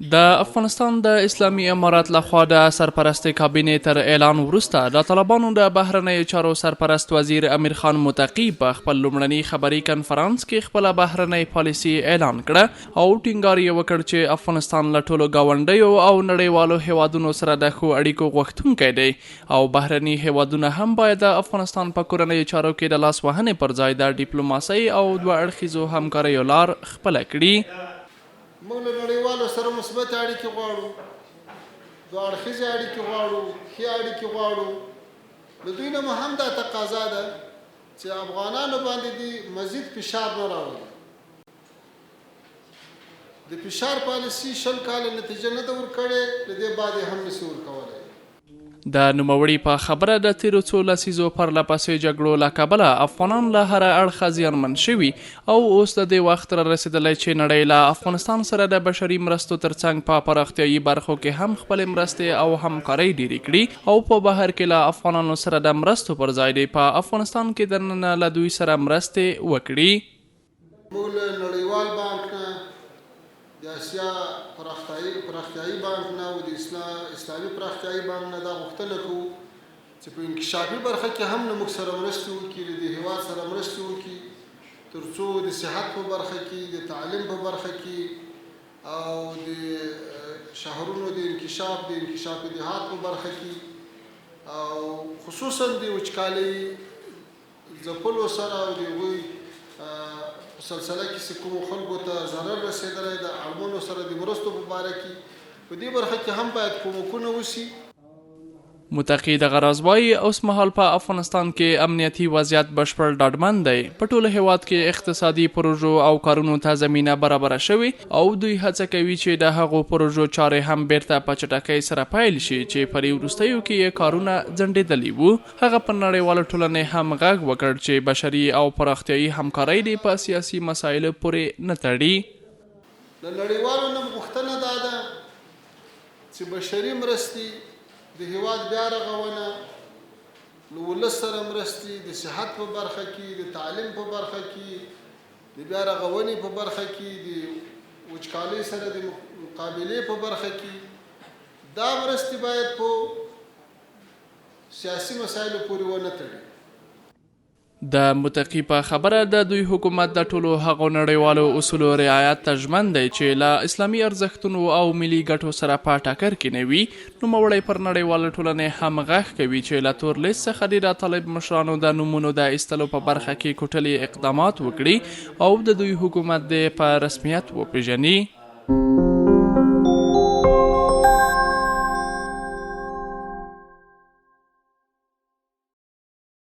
د افغانستان د اسلامي امارات لخوا د سرپرستۍ کابینې تر اعلان وروسته د طالبانو د بهرنیو چارو سرپرست وزیر امیر خان متقي په خپل لومړني خبري کنفرانس کې خپله بهرنۍ پالیسي اعلان کړه او ټینګار یې وکړ چې افغانستان له ټولو ګاونډیو او نړیوالو هیوادونو سره د ښو اړیکو غوښتونکی دی او بهرني هیوادونه هم باید د افغانستان په کورنیو چارو کې د لاس وهنې پر ځای د ډیپلوماسۍ او دوه اړخیزو همکاریو لار خپله کړي. موږ له نړیوالو سره مثبت اړیکې غواړو، دوه اړخیزې اړیکې غواړو، ښې اړیکې غواړو. له دوی نه مو هم دا تقاضا ده چې افغانانو باندې دې مزید فشار نه راولي. د فشار پالیسي 20 کاله نتیجه نه ده ورکړې، له دې بعد یې هم نشي ورکولی. د نوموړي په خبره د تیرو څو لسیزو پرله پسې جګړو له کبله افغانان له هره اړخه زیانمن شوي او اوس د دې وخت را رسېدلی چې نړۍ له افغانستان سره د بشري مرستو ترڅنګ په پراختیایي برخو کې هم خپلې مرستې او همکارۍ ډېرې کړي او په بهر کې له افغانانو سره د مرستو پر ځای دی په افغانستان کې دننه له دوی سره مرستې وکړي. موږ له نړیوال بانک نه، د اسیا پراختیایي بانک نه او د اسلامي پراختیایي بانک نه دا غوښتنه کوو چې په انکشافي برخه کې هم له موږ سره مرستې وکړي، له دې هېواد سره مرستې وکړي تر څو د صحت په برخه کې، د تعلیم په برخه کې او د شهرونو د انکشاف دیهات په برخه کې او خصوصا د وچکالۍ ځپلو سره او د هغوی په سلسله کې چې کومو خلکو ته ضرر رسېدلی د اړمنو سره د مرستو په باره کې په دې برخه کې هم باید کومکونه وشي. متقي دغه راز وایي اوس مهال په افغانستان کې امنیتي وضعیت بشپړ ډاډمن دی. په ټول هیواد کې اقتصادي پروژو او کارونو ته زمینه برابره شوې او دوی هڅه کوي چې د هغو پروژو چارې هم بیرته په چټکۍ سره پیل شي چې په وروستیو کې یې کارونه ځنډېدلي وو. هغه په نړیواله ټولنې هم غږ وکړ چې بشري او پراختیایي همکارۍ دې په سیاسي مسایلو پورې نه تړي. له نړیوالو نه غوښتنه دا ده چې بشري مرستې، د هیواد بیا رغونه، له ولس سره مرستې د صحت په برخه کې، د تعلیم په برخه کې، د بیا رغونې په برخه کې، د وچکالۍ سره د مقابلې په برخه کې دا مرستې باید په سیاسي مسایلو پورې ونه تړي. د متقي په خبره د دوی حکومت د ټولو هغو نړیوالو اصولو رعایت ته ژمن دی چې له اسلامي ارزښتونو او ملي ګټو سره په ټکر کې نه وي. نوموړی پر نړیواله ټولنې هم غږ کوي چې له تور لیست څخه ډېره طالب مشرانو د نومونو د ایستلو په برخه کې کوټلي اقدامات وکړي او د دوی حکومت دې په رسمیت وپېژني.